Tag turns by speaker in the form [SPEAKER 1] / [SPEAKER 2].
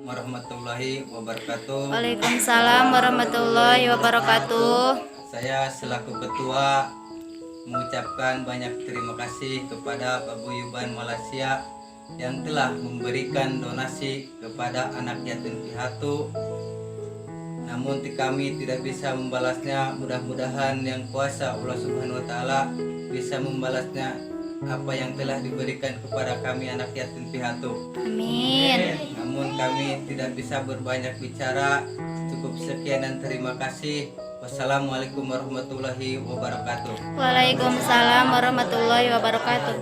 [SPEAKER 1] warahmatullahi wabarakatuh.
[SPEAKER 2] Waalaikumsalam warahmatullahi wabarakatuh.
[SPEAKER 1] Saya selaku ketua mengucapkan banyak terima kasih kepada paguyuban Malaysia yang telah memberikan donasi kepada anak yatim piatu. Namun kami tidak bisa membalasnya. Mudah-mudahan yang kuasa Allah Subhanahu wa taala bisa membalasnya apa yang telah diberikan kepada kami anak yatim piatu.
[SPEAKER 2] Amin.
[SPEAKER 1] Namun kami tidak bisa berbanyak bicara. Cukup sekian dan terima kasih. Wassalamualaikum warahmatullahi wabarakatuh.
[SPEAKER 2] Waalaikumsalam warahmatullahi wabarakatuh.